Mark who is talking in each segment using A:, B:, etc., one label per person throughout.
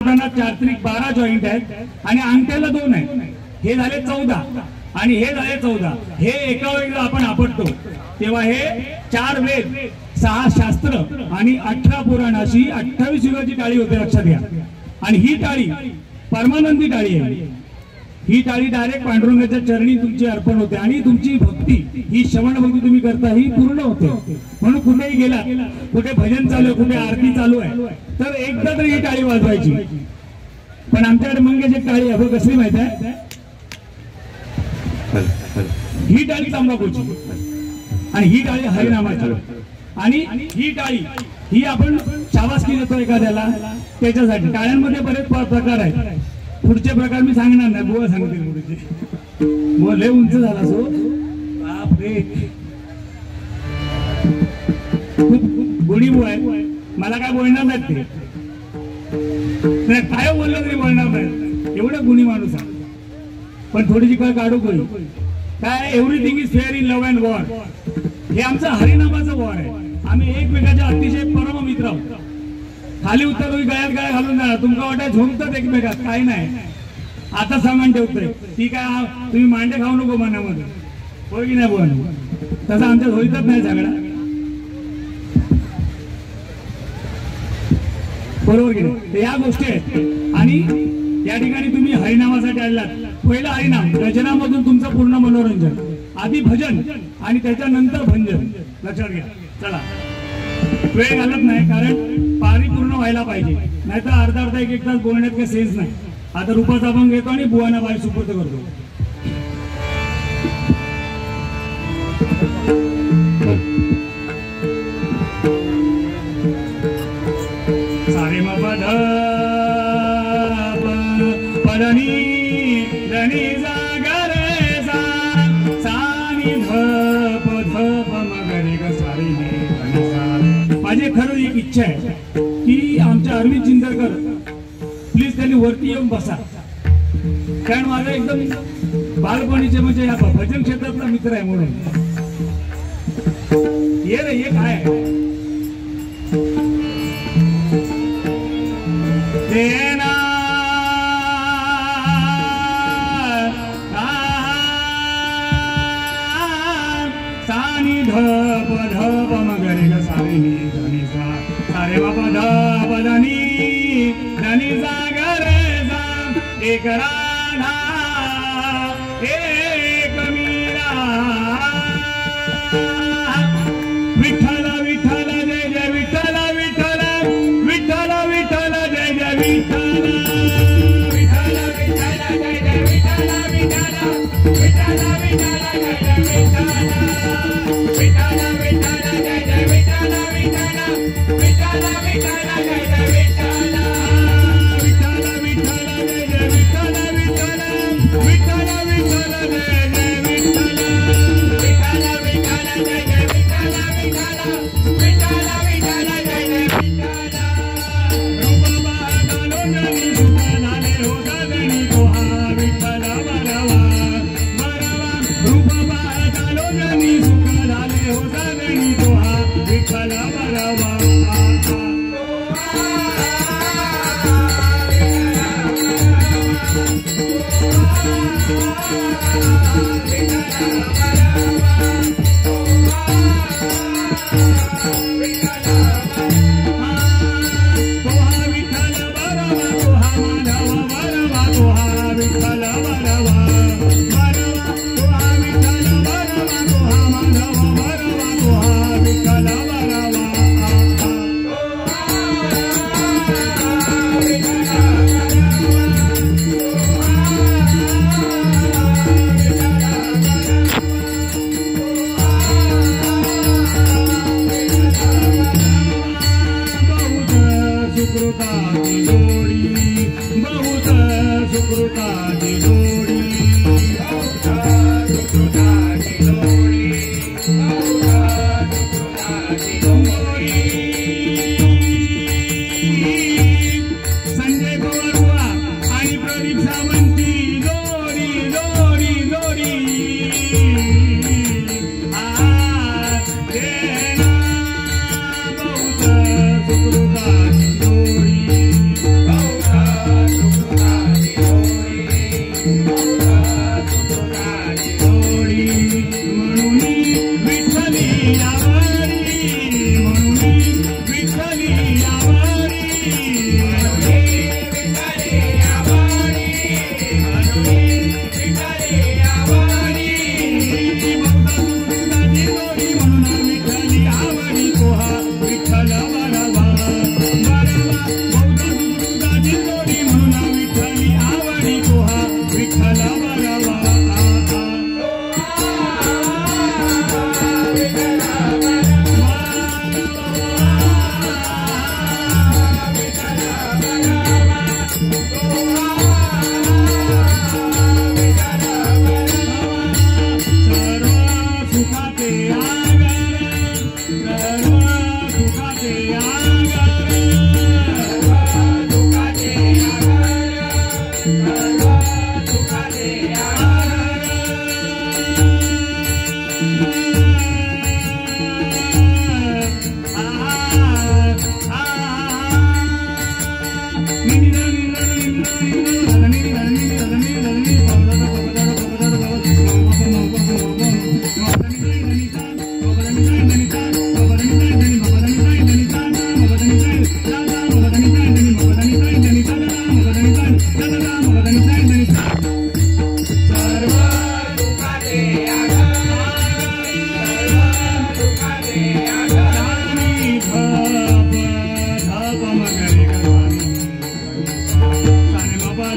A: बोटांना 4×12 joint आहेत आणि अंगठ्याला 2 आहेत. हे झाले 14 आणि हे झाले 14. हे एका वेळेला आपण आपटतो तेव्हा हे 4 वेद, 6 शास्त्र आणि 18 पुराण अशी 28 युगाची टाळी होते, लक्षात घ्या. आणि ही टाळी परमानंदी टाळी आहे. ही टाळी डायरेक्ट पांडुरंगाच्या चरणी तुमची अर्पण होते आणि तुमची भक्ती ही श्रवण भक्ती तुम्ही करता ही पूर्ण होते. म्हणून कुठेही गेला, कुठे भजन चालू आहे, कुठे आरती चालू आहे, तर एकदा तरी ही टाळी वाजवायची. पण आमच्याकडे मंगेश एक टाळी आहे, कसली माहिती आहे? ही टाळी तंबाखूची आणि ही टाळी हरिनामाची. आणि ही टाळी ही आपण शाबासकी देतो एखाद्याला त्याच्यासाठी. टाळ्यांमध्ये बरेच प्रकार आहेत. पुढचे प्रकार मी सांगणार नाही, बुवा सांगतील पुढचे. बुवा लय उंच झाला सो, बापरे, खूप गुणी बुवा आहे. मला काय बोलणार नाहीत ते, काय बोललं तरी बोलणार नाही, एवढं गुणी माणूस आहे. पण थोडीशी काय काढू कोणी काय, everything is fair in love and war. हे आमचं हरिनामाचं वॉर आहे. आम्ही एकमेकाच्या अतिशय परम मित्र आहोत. खाली उत्तर तुम्ही गळ्यात गळ्या घालून जाणार, तुमका वाटाय झोमतात एकमेकात, काही नाही. आता सामान ठेवतोय ती काय, तुम्ही मांडे खाऊ नको मनामध्ये, होय की नाही बोल. तसं आमच्यात होईतच नाही सगळा, बरोबर की नाही. या गोष्टी आहेत. आणि या ठिकाणी तुम्ही हरिनामासाठी आलात. पहिलं हरिनाम, रचनामधून तुमचं पूर्ण मनोरंजन, आधी भजन आणि त्याच्यानंतर भंजन, लक्षात घ्या. चला, वेळ घालत नाही कारण पारी पूर्ण व्हायला पाहिजे, नाहीतर अर्धा 1-1 तास बोलण्यात काही सेन्स नाही. आता रूपाचा अभंग घेतो आणि बुवाना बाई सुपूर्द करतो. सारे म पद पदनी धनी जा ग रे सा, सानी ध प ध प म ग रे ग सारी ने धनी सा. माझी खरं एक इच्छा आहे की आमच्या अरविंद चिंदरकर प्लीज त्यांनी वरती येऊन बसा, कारण माझा एकदम बालपणीचे म्हणजे या भजन क्षेत्रातला मित्र आहे म्हणून. ये रे, ये काय देना सानी ध प ध प म ग रे ग सारी ने धनी सा, सारे बाबा ध प धनी धनी सा ग रे सा. एक राधा एक मीरा, विठ्ठल विठ्ठल जय जय विठ्ठल, विठ्ठल विठ्ठल विठ्ठल जय जय विठ्ठल, विठ्ठल विठ्ठल जय जय विठ्ठल, विठ्ठल विठ्ठल विठ्ठल जय जय विठ्ठल, विठ्ठल विठ्ठल जय जय विठ्ठल, विठ्ठल विठ्ठल विठ्ठल जय जय विठ्ठल, विठ्ठल विठ्ठल जय जय विठ्ठल, विठ्ठल विठ्ठल विठ्ठल जय जय विठ्ठल, विठ्ठल विठ्ठल जय जय विठ्ठल, विठ्ठल विठ्ठल विठ्ठल जय जय विठ्ठल. रूप पाहतालो जनी सुख झाले हो जनी तोहा, विठ्ठल बरवा बरवा. रूप पाहतालो जनी सुख झाले हो जनी तोहा, विठ्ठल बरवा.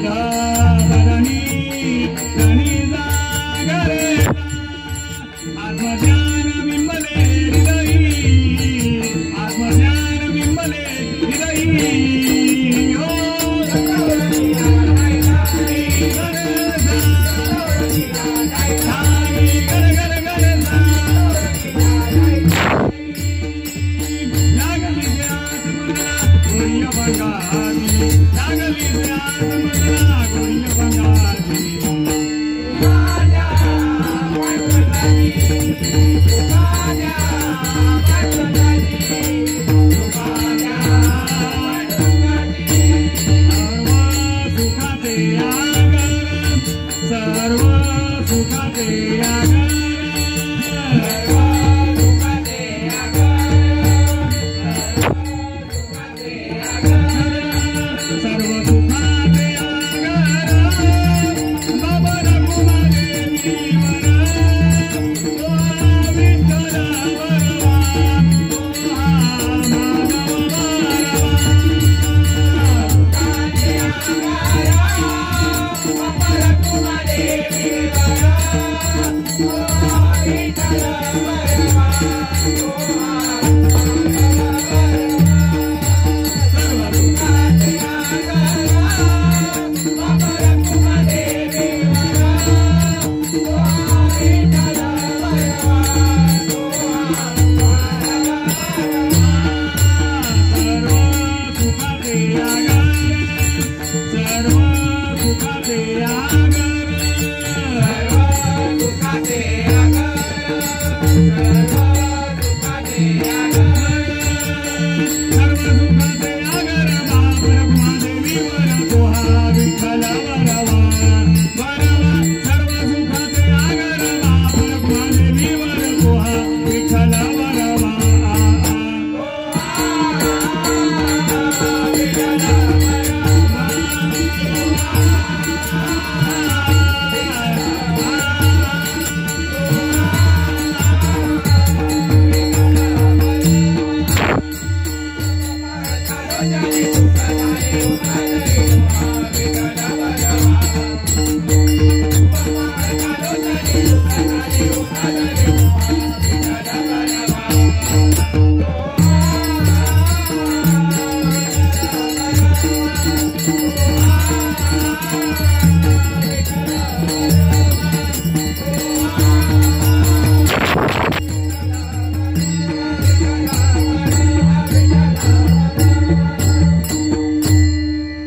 A: धनी धनी जागरे आत्मज्ञान बिंबले हृदयी आत्मज्ञान बिंबले हृदयी हो लागली